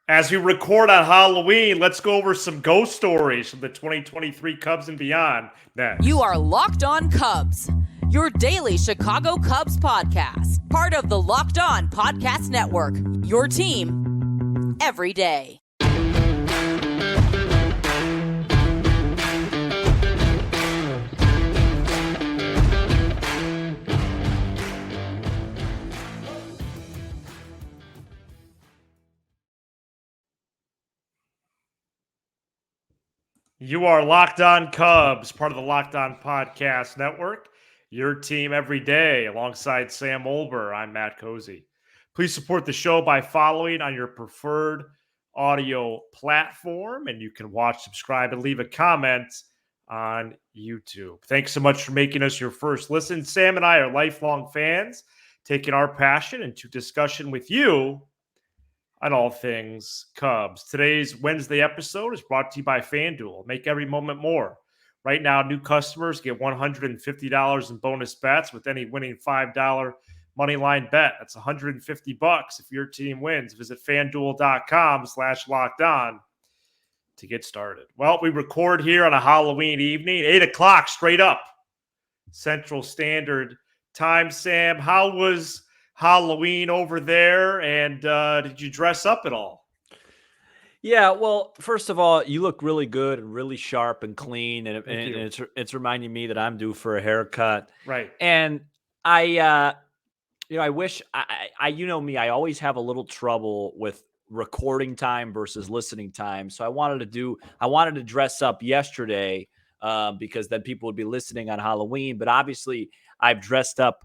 As we record on Halloween, let's go over some ghost stories from the 2023 Cubs and beyond next. You are Locked On Cubs, your daily Chicago Cubs podcast, part of the Locked On Podcast Network, your team every day. You are Locked On Cubs, part of the Locked On Podcast Network, your team every day. Alongside Sam Olber, I'm Matt Cozy. Please support the show by following on your preferred audio platform, and you can watch, subscribe, and leave a comment on YouTube. Thanks so much for making us your first listen. Sam and I are lifelong fans, taking our passion into discussion with you on all things Cubs. Today's Wednesday episode is brought to you by FanDuel. Make every moment more. Right now, new customers get $150 in bonus bets with any winning $5 money line bet. That's $150 if your team wins. Visit FanDuel.com/locked-on to get started. Well, we record here on a Halloween evening, 8 o'clock straight up Central Standard Time. Sam, how was Halloween over there, and did you dress up at all? Yeah, well, first of all, you look really good and really sharp and clean, and it's reminding me that I'm due for a haircut. Right. And I wish you know me, I always have a little trouble with recording time versus listening time. So I wanted to dress up yesterday because then people would be listening on Halloween. But obviously, I've dressed up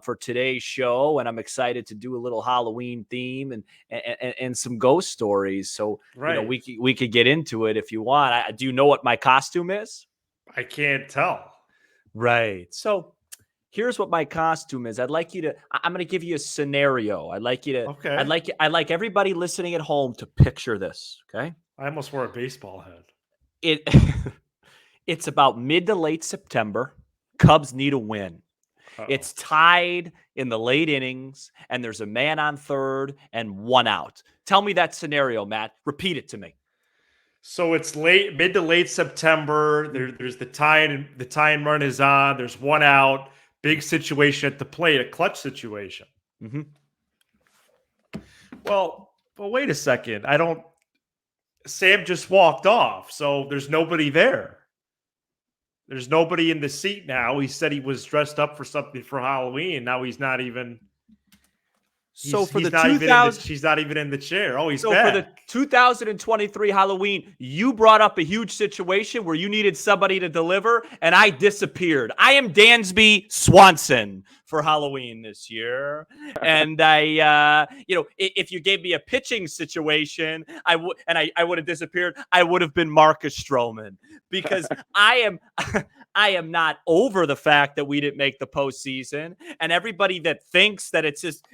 for today's show, and I'm excited to do a little Halloween theme and some ghost stories. So right. We could get into it if you want. Do you know what my costume is? I can't tell. Right. So here's what my costume is. I'm going to give you a scenario. I'd like everybody listening at home to picture this. Okay. I almost wore a baseball head. It's about mid to late September. Cubs need a win. Uh-oh. It's tied in the late innings, and there's a man on third and one out. Tell me that scenario, Matt. Repeat it to me. So it's mid to late September. There's the tie and run is on. There's one out. Big situation at the plate, a clutch situation. Mm-hmm. Well, but wait a second. Sam just walked off, so there's nobody there. There's nobody in the seat now. He said he was dressed up for something for Halloween. Now he's not even. She's not even in the chair. Oh, he's back. For the 2023 Halloween, you brought up a huge situation where you needed somebody to deliver, and I disappeared. I am Dansby Swanson for Halloween this year, and if you gave me a pitching situation, I would have disappeared. I would have been Marcus Stroman because I am not over the fact that we didn't make the postseason, and everybody that thinks that it's just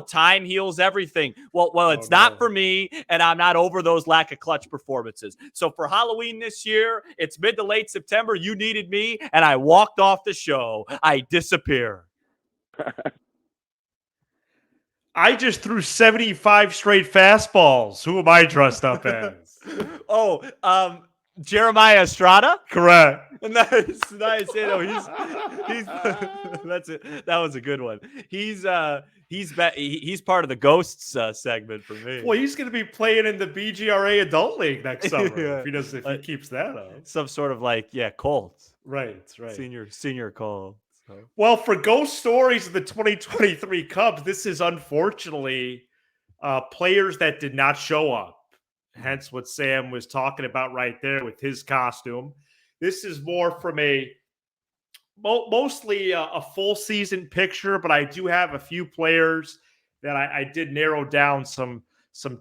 time heals everything. Well, it's not for me, and I'm not over those lack of clutch performances. So for Halloween this year, it's mid to late September. You needed me, and I walked off the show. I disappear. I just threw 75 straight fastballs. Who am I dressed up as? Jeremiah Estrada? Correct. Nice. He's that's it. That was a good one. He's part of the Ghosts segment for me. Well, he's going to be playing in the BGRA Adult League next summer if he keeps that up. Some sort of Colts. Right. Senior Colts. Well, for ghost stories of the 2023 Cubs, this is unfortunately players that did not show up. Hence what Sam was talking about right there with his costume. This is more from mostly a full season picture, but I do have a few players that I did narrow down some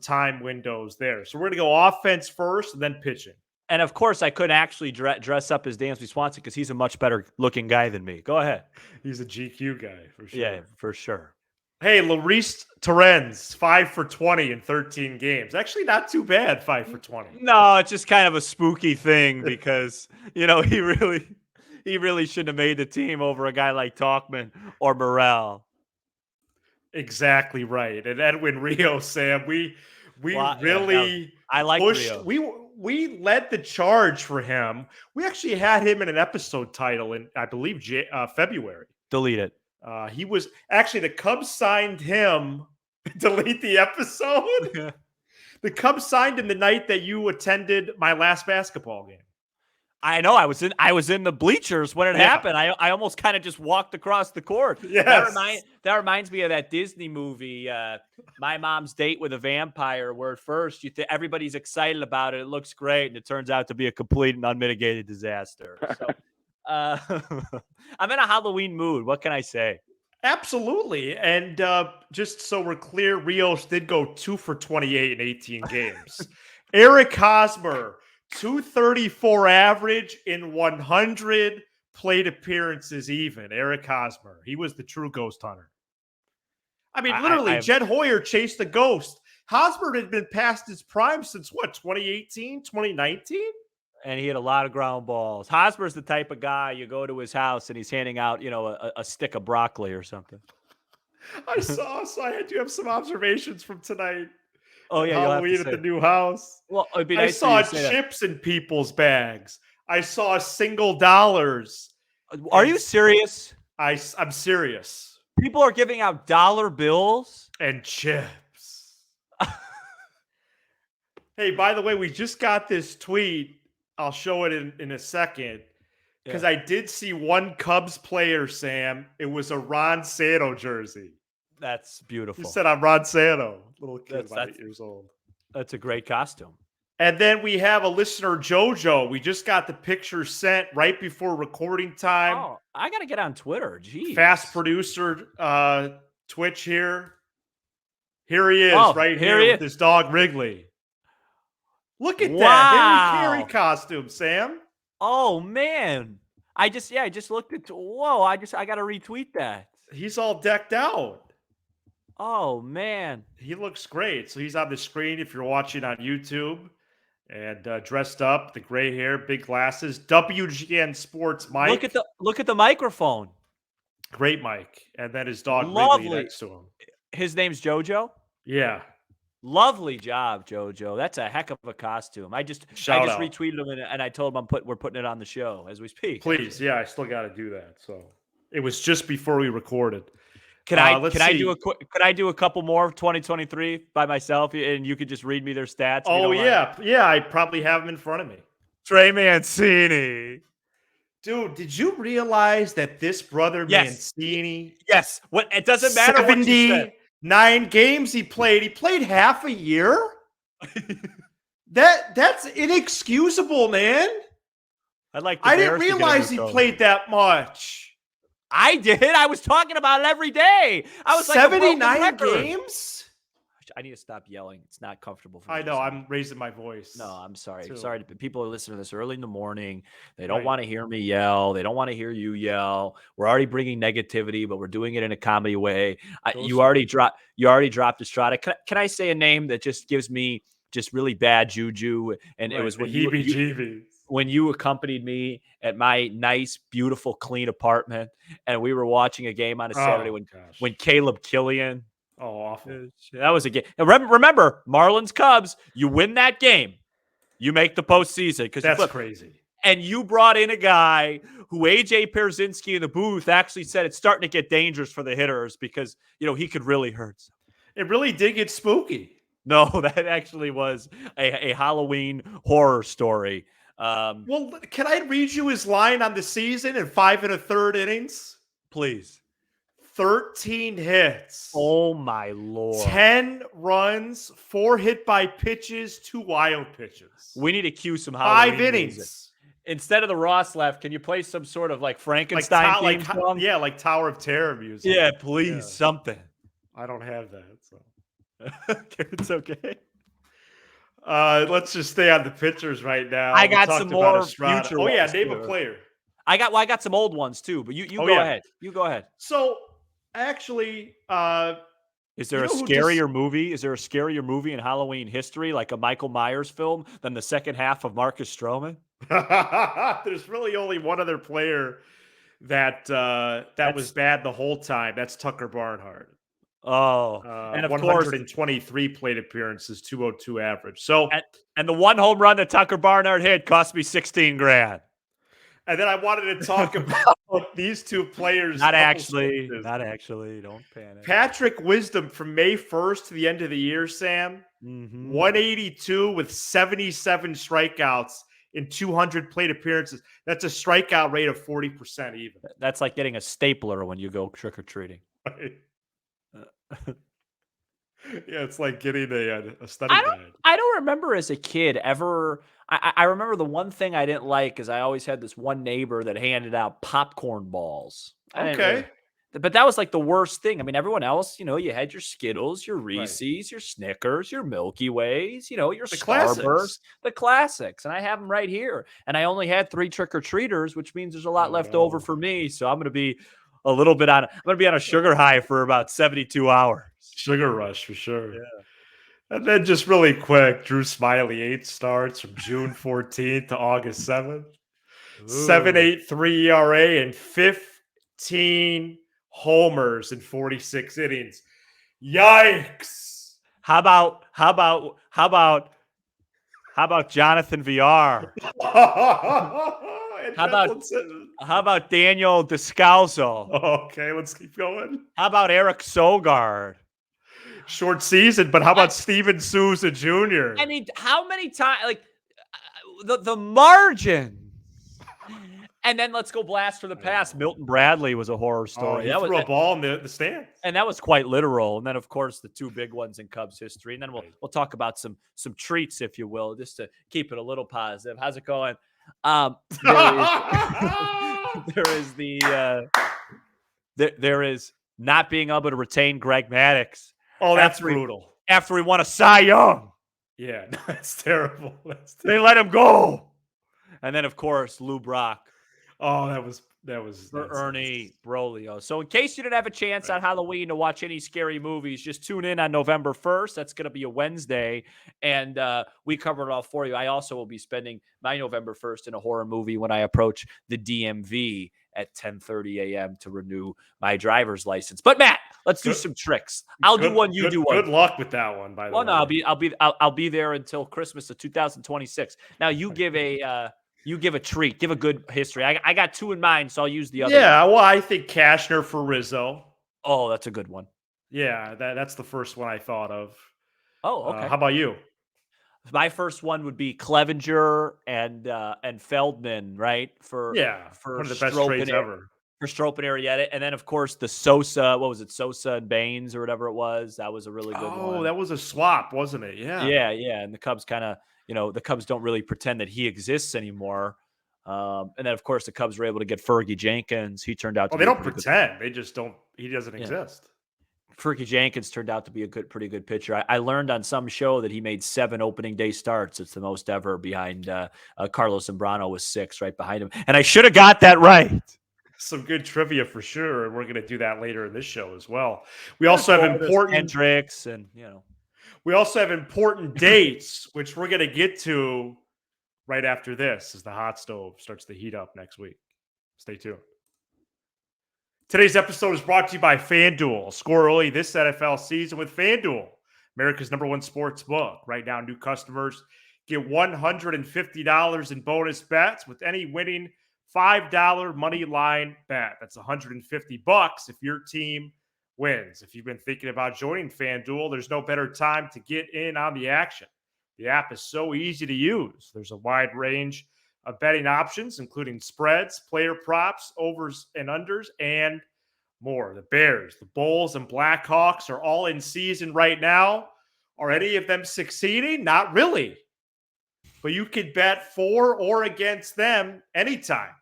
time windows there. So we're going to go offense first and then pitching. And of course, I couldn't actually dress up as Dansby Swanson because he's a much better looking guy than me. Go ahead. He's a GQ guy for sure. Yeah, for sure. Hey, Luis Torrens, 5 for 20 in 13 games. Actually, not too bad, 5 for 20. No, it's just kind of a spooky thing because, he really shouldn't have made the team over a guy like Talkman or Morel. Exactly right. And Edwin Rio, Sam, we We Well, yeah, really I like pushed. Rio. We led the charge for him. We actually had him in an episode title in, I believe, February. Delete it. He was actually the Cubs signed him. Delete the episode. The Cubs signed him the night that you attended my last basketball game. I know. I was in the bleachers when it Yeah. happened. I almost kind of just walked across the court. Yes. That reminds me of that Disney movie, My Mom's Date with a Vampire, where at first everybody's excited about it. It looks great, and it turns out to be a complete and unmitigated disaster. So, I'm in a Halloween mood. What can I say? Absolutely. And just so we're clear, Rios did go 2 for 28 in 18 games. Eric Hosmer, 234 average in 100 plate appearances even. Eric Hosmer. He was the true ghost hunter. I mean, literally, Jed Hoyer chased the ghost. Hosmer had been past his prime since what, 2018, 2019? And he had a lot of ground balls. Hosmer's the type of guy you go to his house and he's handing out, a stick of broccoli or something. So I do have some observations from tonight. Oh, yeah, Halloween at the new house. Well, it'd be I nice saw chips in people's bags. I saw single dollars. Are you serious? I'm serious. People are giving out dollar bills and chips. Hey, by the way, we just got this tweet. I'll show it in a second because I did see one Cubs player, Sam. It was a Ron Santo jersey. That's beautiful. You said I'm Ron Santo, little kid, about 8 years old. That's a great costume. And then we have a listener, JoJo. We just got the picture sent right before recording time. Oh, I got to get on Twitter. Jeez. Fast producer Twitch here. Here he is, right here with his dog Wrigley. Look at that Harry Carey costume, Sam. Oh man. I just looked at whoa, I got to retweet that. He's all decked out. Oh man. He looks great. So he's on the screen if you're watching on YouTube and dressed up, the gray hair, big glasses, WGN Sports mic. Look at the microphone. Great mic. And then his dog Wrigley next to him. His name's JoJo? Yeah. Lovely job, JoJo. That's a heck of a costume. I just retweeted him and I told him we're putting it on the show as we speak. Please, yeah, I still got to do that. So it was just before we recorded. Can I do a couple more of 2023 by myself and you could just read me their stats? Oh yeah, I probably have them in front of me. Trey Mancini. Dude, did you realize that this brother Mancini? Yes. What it doesn't matter what you said. 9 games he played. He played half a year. That's inexcusable, man. I didn't realize he played that much. I did. I was talking about it every day. I was 79 games. I need to stop yelling. It's not comfortable for me. I know. I'm raising my voice. No, I'm sorry. Sorry. People are listening to this early in the morning. They don't want to hear me yell. They don't want to hear you yell. We're already bringing negativity, but we're doing it in a comedy way. You already dropped Estrada. Can I say a name that just gives me just really bad juju? And it was when you accompanied me at my nice, beautiful, clean apartment, and we were watching a game on a Saturday when Caleb Killian. Oh, awful. That was a game. And remember, Marlins Cubs, you win that game, you make the postseason. That's crazy. And you brought in a guy who AJ Pierzynski in the booth actually said it's starting to get dangerous for the hitters because, he could really hurt some. It really did get spooky. No, that actually was a Halloween horror story. Well, can I read you his line on the season in 5 1/3 innings? Please. 13 hits. Oh, my Lord. 10 runs, 4 hit by pitches, 2 wild pitches. We need to cue some Halloween 5 innings. Music. Instead of the Ross left, can you play some sort of Frankenstein theme song? Yeah, like Tower of Terror music. Yeah, please, something. I don't have that, so. It's okay. Let's just stay on the pitchers right now. I got some more future. Oh, yeah, name a player. I got some old ones too, but you go ahead. You go ahead. So, actually, is there a scarier movie? Is there a scarier movie in Halloween history, like a Michael Myers film, than the second half of Marcus Stroman? There's really only one other player that was bad the whole time. That's Tucker Barnhart. Oh, and of course, 123 plate appearances, 202 average. So, and the one home run that Tucker Barnhart hit cost me $16,000. and then I wanted to talk about these two players. Not actually. Don't panic. Patrick Wisdom from May 1st to the end of the year, Sam, 182 with 77 strikeouts in 200 plate appearances. That's a strikeout rate of 40% even. That's like getting a stapler when you go trick-or-treating. Right. Yeah, it's like getting a study guide. I don't remember as a kid ever. I remember the one thing I didn't like is I always had this one neighbor that handed out popcorn balls. But that was like the worst thing. I mean, everyone else, you had your Skittles, your Reese's, your Snickers, your Milky Ways, your Starburst, the classics. And I have them right here. And I only had 3 trick-or-treaters, which means there's a lot left over for me. So I'm going to be I'm going to be on a sugar high for about 72 hours. Sugar rush for sure. Yeah. And then just really quick, Drew Smiley, 8 starts from June 14th to August 7th. 7.83 ERA and 15 homers in 46 innings. Yikes. How about Jonathan VR? How about Daniel Descalso? Okay, let's keep going. How about Eric Sogard? Short season, but how about Steven Souza Jr.? I mean, how many times? Like the margin. And then let's go blast from the past. Milton Bradley was a horror story. He threw a ball in the stands, and that was quite literal. And then, of course, the 2 big ones in Cubs history. And then we'll talk about some treats, if you will, just to keep it a little positive. How's it going? There is not being able to retain Greg Maddux. Oh, that's brutal. After he won a Cy Young. Yeah, that's terrible. They let him go. And then, of course, Lou Brock. Oh, that was for Ernie Broglio. So in case you didn't have a chance on Halloween to watch any scary movies, just tune in on November 1st. That's going to be a Wednesday, and we covered it all for you. I also will be spending my November 1st in a horror movie when I approach the DMV at 10:30 a.m. to renew my driver's license. But Matt, let's do some tricks. I'll do one, you do one. Good luck with that one, by the way. No, I'll be there until Christmas of 2026. Now you give a treat. Give a good history. I got 2 in mind, so I'll use the other. Yeah, well, I think Cashner for Rizzo. Oh, that's a good one. Yeah, that's the first one I thought of. Oh, okay. How about you? My first one would be Clevenger and Feldman, right? For one of the best trades ever. For Strop and Arrieta. And then, of course, the Sosa, what was it, Sosa and Baines or whatever it was. That was a really good one. Oh, that was a swap, wasn't it? Yeah. Yeah. And the Cubs kind of, the Cubs don't really pretend that he exists anymore. And then, of course, the Cubs were able to get Fergie Jenkins. He turned out to be they don't pretend. They just don't. He doesn't exist. Fergie Jenkins turned out to be a pretty good pitcher. I learned on some show that he made 7 opening day starts. It's the most ever behind Carlos Zambrano with 6 right behind him. And I should have got that right. Some good trivia for sure. And we're going to do that later in this show as well. We also have important Hendricks and, we also have important dates, which we're going to get to right after this as the hot stove starts to heat up next week. Stay tuned. Today's episode is brought to you by FanDuel. Score early this NFL season with FanDuel, America's #1 sports book. Right now, new customers get $150 in bonus bets with any winning $5 money line bet. That's $150 if your team wins. If you've been thinking about joining FanDuel, there's no better time to get in on the action. The app is so easy to use. There's a wide range of betting options, including spreads, player props, overs and unders, and more. The Bears, the Bulls, and Blackhawks are all in season right now. Are any of them succeeding? Not really. But you can bet for or against them anytime.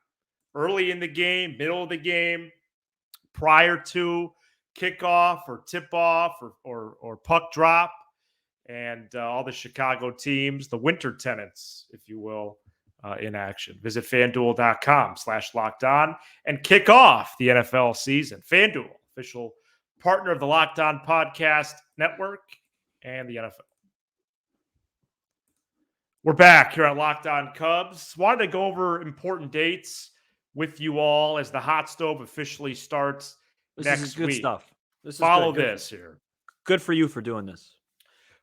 Early in the game, middle of the game, prior to kickoff or tip-off or puck drop, and all the Chicago teams, the winter tenants, if you will, in action. Visit FanDuel.com/lockedon and kick off the NFL season. FanDuel, official partner of the Locked On Podcast Network and the NFL. We're back here at Locked On Cubs. Wanted to go over important dates with you all as the hot stove officially starts next week. This is good stuff. This is Follow good. this here. Good for you for doing this.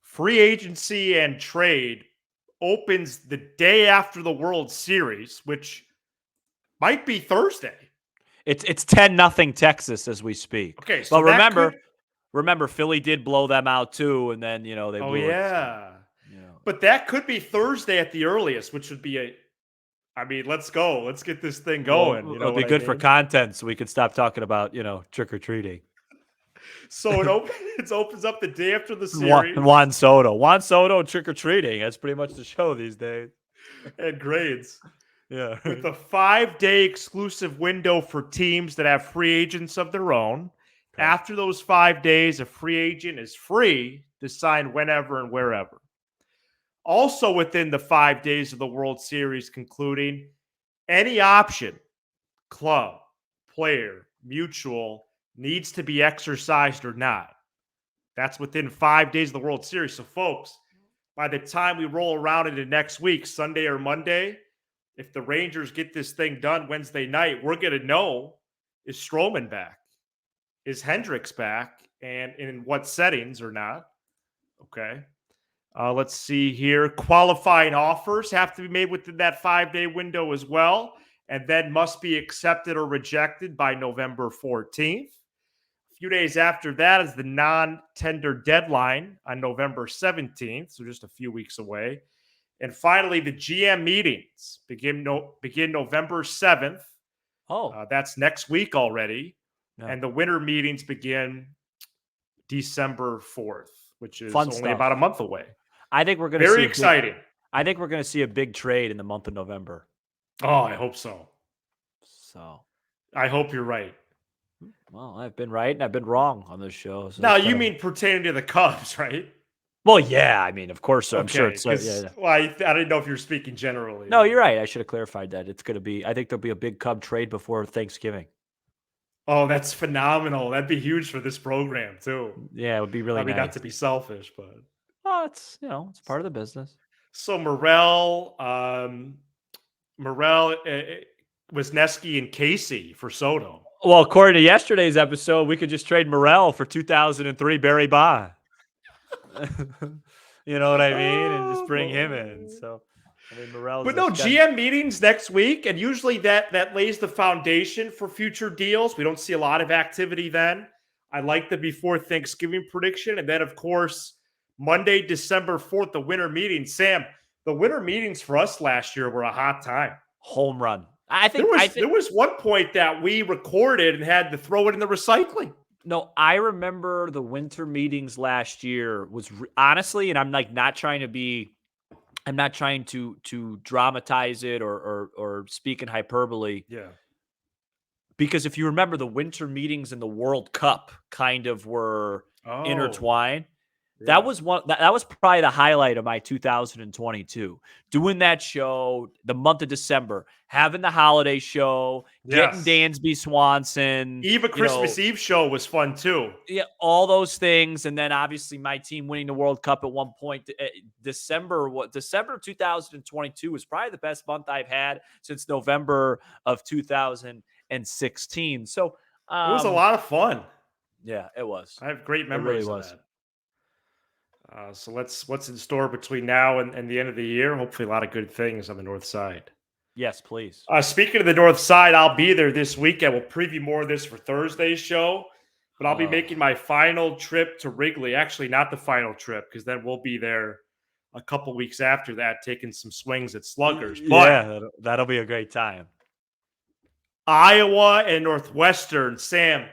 Free agency and trade opens the day after the World Series, which might be Thursday. It's 10-0 Texas as we speak. Okay, so but that remember, Philly did blow them out too, and then they oh blew it. yeah, So, but that could be Thursday at the earliest, which would be let's go. Let's get this thing going. Well, You know it'll be what good I for mean? content, so we can stop talking about trick or treating. So it opens up the day after the series. Juan Soto, trick or treating. That's pretty much the show these days. And grades. Yeah. With a 5-day exclusive window for teams that have free agents of their own. Okay. After those 5 days, a free agent is free to sign whenever and wherever. Also within the 5 days of the World Series concluding, any option, club, player, mutual, needs to be exercised or not. That's within 5 days of the World Series. So, folks, by the time we roll around into next week, Sunday or Monday, if the Rangers get this thing done Wednesday night, we're going to know, is Stroman back? Is Hendricks back? And in what settings or not? Okay. Let's see here. Qualifying offers have to be made within that 5-day window as well, and then must be accepted or rejected by November 14th. A few days after that is the non-tender deadline on November 17th, so just a few weeks away. And finally, the GM meetings begin November 7th. That's next week already. Yeah. And the winter meetings begin December 4th, which is only about a month away. I think we're going to see very exciting. I think we're going to see a big trade in the month of November. Oh, I hope so. So I hope you're right. Well, I've been right and I've been wrong on this show. So now, you mean pertaining to the Cubs, right? Well, yeah. I mean, of course. So. I'm sure it's yeah. Well, I didn't know if you're speaking generally. No, you're right. I should have clarified that. It's going to be. I think there'll be a big Cub trade before Thanksgiving. Oh, that's phenomenal. That'd be huge for this program too. Yeah, it would be really nice. Not to be selfish, but it's it's part of the business. So Morel, Wisniewski, and Casey for Soto. Well, according to yesterday's episode, we could just trade Morel for 2003 Barry Bonds. You know what I mean? And just bring him in. So, I mean, Morel's. But no, GM meetings next week, and usually that lays the foundation for future deals. We don't see a lot of activity then. I like the before Thanksgiving prediction, and then of course Monday, December 4th, the winter meetings. Sam, the winter meetings for us last year were a hot time. Home run. I think there was one point that we recorded and had to throw it in the recycling. No, I remember the winter meetings last year was honestly, and I'm not trying to dramatize it or speak in hyperbole. Yeah. Because if you remember, the winter meetings and the World Cup kind of were intertwined. Yeah. That was probably the highlight of my 2022. Doing that show, the month of December, having the holiday show, getting Dansby Swanson. Even Christmas Eve show was fun too. Yeah, all those things. And then obviously my team winning the World Cup at one point. December 2022 was probably the best month I've had since November of 2016. So it was a lot of fun. Yeah, it was. I have great memories of that. So what's in store between now and the end of the year? Hopefully a lot of good things on the north side. Yes, please. Speaking of the north side, I'll be there this weekend. We'll preview more of this for Thursday's show. But I'll be making my final trip to Wrigley. Actually, not the final trip, because then we'll be there a couple weeks after that, taking some swings at Sluggers. But yeah, that'll be a great time. Iowa and Northwestern, Sam,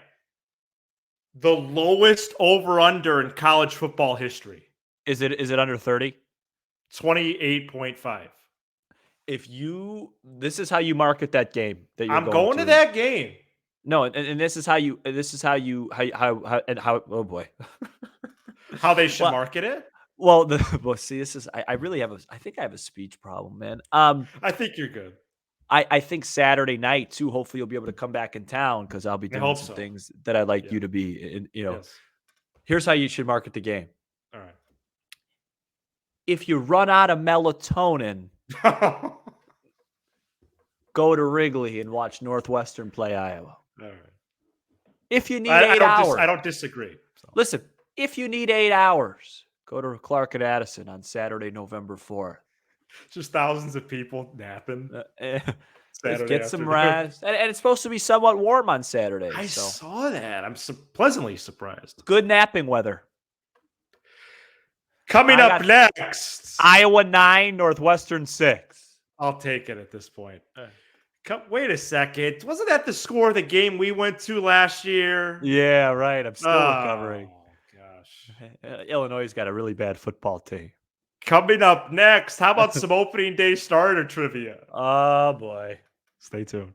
the lowest over-under in college football history. Is it under 30? 28.5. This is how you market that game that you're going to that game. No, and this is how oh boy. How they should market it? Well, see, this is I think I have a speech problem, man. I think you're good. I think Saturday night too. Hopefully, you'll be able to come back in town because I'll be doing some things that I'd like you to be. In, yes. Here's how you should market the game. All right. If you run out of melatonin, go to Wrigley and watch Northwestern play Iowa. All right. If you need I 8 don't hours. I don't disagree. So. Listen, if you need 8 hours, go to Clark and Addison on Saturday, November 4th. Just thousands of people napping Let's Saturday get some afternoon. rest. And it's supposed to be somewhat warm on Saturday. I so saw that. I'm pleasantly surprised. good napping weather. Coming up next, Iowa 9, Northwestern 6. I'll take it at this point. Wait a second. Wasn't that the score of the game we went to last year? Yeah, right. I'm still recovering. Oh, gosh. Illinois has got a really bad football team. Coming up next, how about some opening day starter trivia? Oh, boy. Stay tuned.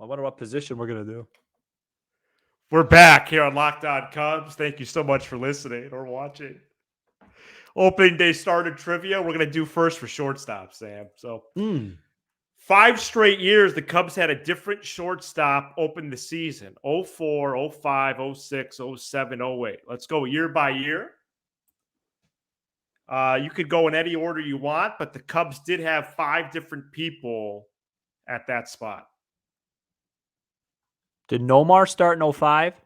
I wonder what position we're going to do. We're back here on Locked On Cubs. Thank you so much for listening or watching. Opening day starter trivia. We're going to do first for shortstop, Sam. So 5 straight years, the Cubs had a different shortstop open the season. 04, 05, 06, 07, 08. Let's go year by year. You could go in any order you want, but the Cubs did have 5 different people at that spot. Did Nomar start in 05? I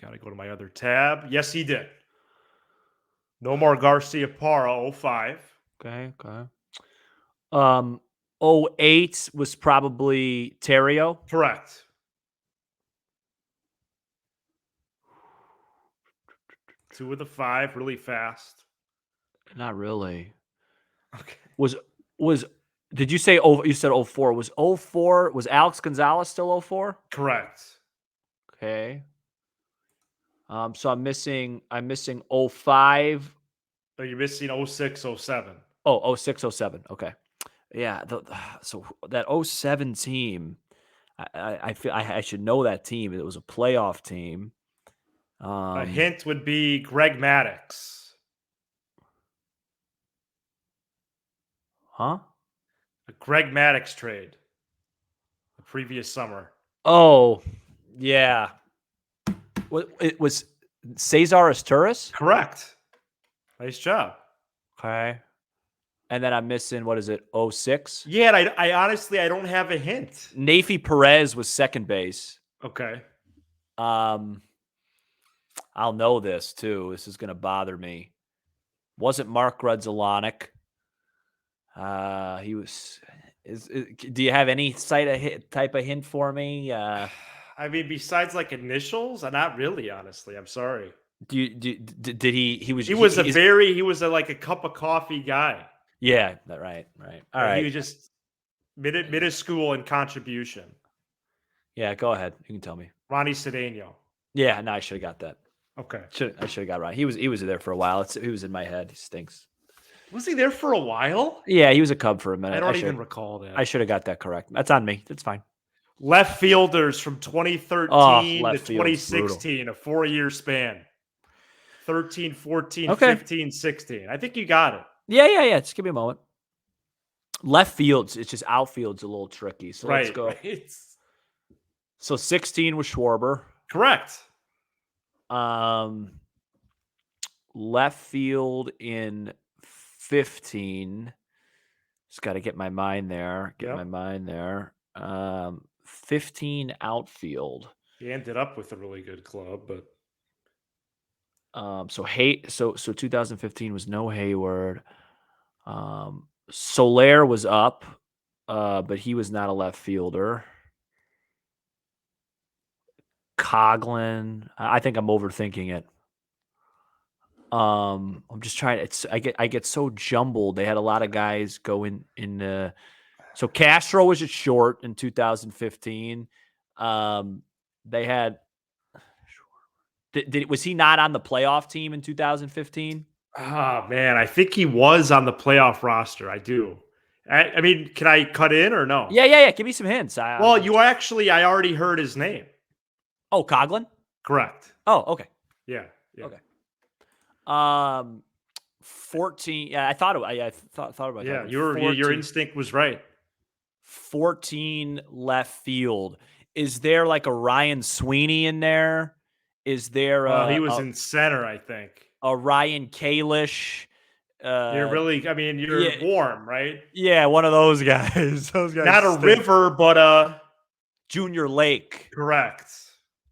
got to go to my other tab. Yes, he did. Nomar Garcia Parra, 05. Okay. 08 was probably Terrio. Correct. Two of the 5, really fast. Not really. Okay. Was did you say you said 04? Was 04, was Alex Gonzalez still 04? Correct. Okay. So I'm missing 05. So you're missing 06, 07. Oh, 06, 07. Okay. Yeah. So that 07 team, I feel I should know that team. It was a playoff team. A hint would be Greg Maddux. Huh? A Greg Maddux trade the previous summer. Oh, yeah. It was Cesar Asturis? Correct. Nice job. Okay. And then I'm missing, what is it, 06? Yeah, and I honestly, I don't have a hint. Nafi Perez was second base. Okay. I'll know this, too. This is going to bother me. Wasn't Mark Grudzelanek. He was... do you have any type of hint for me? I mean, besides like initials, not really. Honestly, I'm sorry. Did he? He was. He was like a cup of coffee guy. Yeah, right. All right. He was just minuscule in contribution. Yeah, go ahead. You can tell me. Ronnie Cedeno. Yeah, no, I should have got that. Okay, I should have got Ronnie. He was there for a while. He was in my head. He stinks. Was he there for a while? Yeah, he was a Cub for a minute. I don't even recall that. I should have got that correct. That's on me. That's fine. Left fielders from 2013 to 2016, a 4-year span. 13, 14, 15, 16. I think you got it. Yeah. Just give me a moment. Left fields, it's just outfield's a little tricky. So let's go. Right. So 16 was Schwarber. Correct. Left field in 15. Just got to get my mind there. 15 outfield. He ended up with a really good club, but so 2015 was no Hayward. Soler was up, but he was not a left fielder. Coughlin, I think I'm overthinking it. I'm just trying. I get so jumbled. They had a lot of guys go in. So Castro was at short in 2015. They had. Was he not on the playoff team in 2015? Oh man, I think he was on the playoff roster. I do. I mean, can I cut in or no? Yeah. Give me some hints. I already heard his name. Oh, Coughlin? Correct. Oh, okay. Yeah. Okay. 14. Yeah, I thought about that. Yeah, your instinct was right. 14 left field. Is there like a Ryan Sweeney in there? Is there? He was in center, I think. A Ryan Kalish. You're warm, right? Yeah, one of those guys. Those guys. Not a River, but Junior Lake. Correct.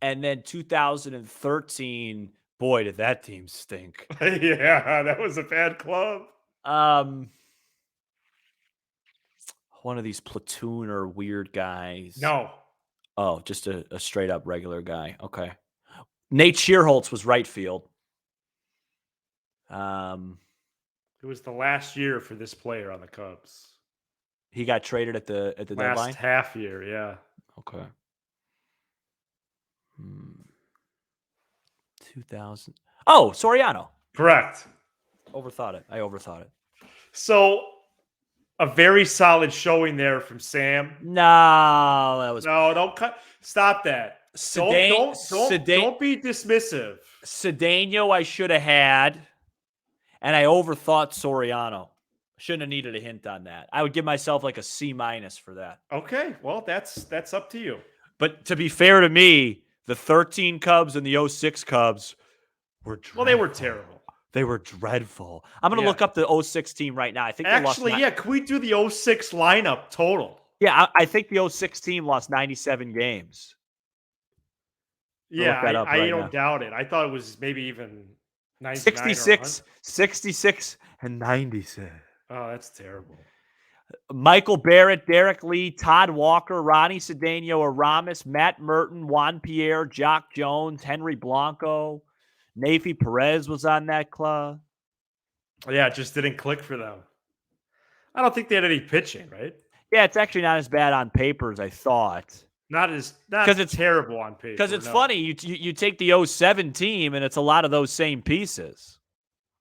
And then 2013, boy, did that team stink. Yeah, that was a bad club. One of these platoon or weird guys. No. Oh, just a straight up regular guy. Okay. Nate Shearholtz was right field. It was the last year for this player on the Cubs. He got traded at the Last deadline. half year, yeah. Okay. 2000. Oh, Soriano. Correct. Overthought it. I overthought it. So a very solid showing there from Sam. No, that was No, don't cut. Stop that. Don't be dismissive. Cedeno I should have had, and I overthought Soriano. Shouldn't have needed a hint on that. I would give myself like a C- for that. Okay, well, that's up to you. But to be fair to me, the 13 Cubs and the 06 Cubs were dreadful. Well, they were terrible. They were dreadful. I'm going to look up the 06 team right now. I think actually, can we do the 06 lineup total? Yeah, I think the 06 team lost 97 games. Yeah, I don't doubt it. I thought it was maybe even 66 and 96. Oh, that's terrible. Michael Barrett, Derek Lee, Todd Walker, Ronnie Cedeno, Aramis, Matt Merton, Juan Pierre, Jock Jones, Henry Blanco, Nafi Perez was on that club. Yeah, it just didn't click for them. I don't think they had any pitching, right? Yeah, it's actually not as bad on paper as I thought. Not because it's terrible on paper. Because it's funny, you take the 07 team and it's a lot of those same pieces.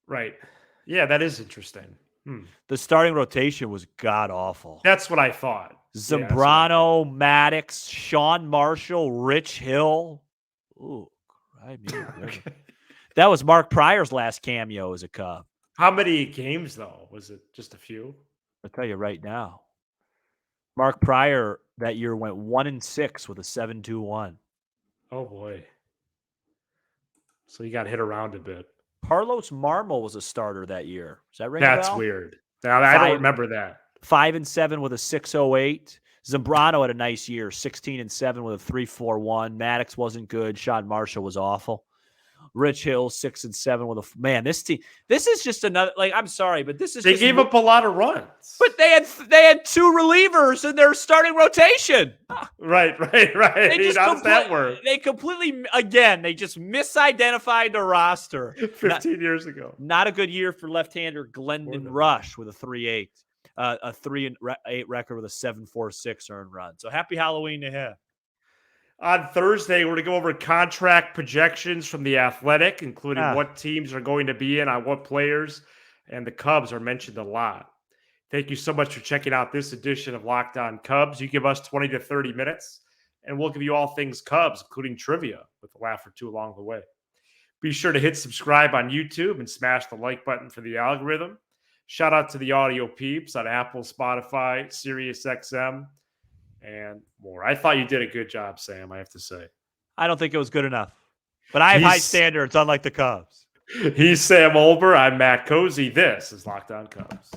Right. Yeah, that is interesting. The starting rotation was god awful. That's what I thought. Zambrano, Maddox, Sean Marshall, Rich Hill. Ooh, okay. That was Mark Pryor's last cameo as a Cub. How many games though? Was it just a few? I'll tell you right now. Mark Pryor that year went 1-6 with a 7.21. Oh boy. So he got hit around a bit. Carlos Marmol was a starter that year. Does that ring a bell? That's weird. Now I don't remember that. 5-7 with a 6.08. Zambrano had a nice year, 16-7 with a 3.41. Maddox wasn't good. Sean Marshall was awful. Rich Hill 6-7 with a man. This team. This is just another. I'm sorry, but this is. They gave up a lot of runs. But they had two relievers in their starting rotation. Right. How does that work? They completely they just misidentified the roster. 15 years ago. Not a good year for left-hander Glendon Rush with a 3.8. A 3-8 record with a 7.46 earned run. So happy Halloween to him. On Thursday, we're going to go over contract projections from The Athletic, including what teams are going to be in on what players, and the Cubs are mentioned a lot. Thank you so much for checking out this edition of Locked On Cubs. You give us 20 to 30 minutes, and we'll give you all things Cubs, including trivia with a laugh or two along the way. Be sure to hit subscribe on YouTube and smash the like button for the algorithm. Shout out to the audio peeps on Apple, Spotify, SiriusXM, and more. I thought you did a good job, Sam, I have to say. I don't think it was good enough. But I have high standards, unlike the Cubs. He's Sam Olber. I'm Matt Cozy. This is Locked On Cubs.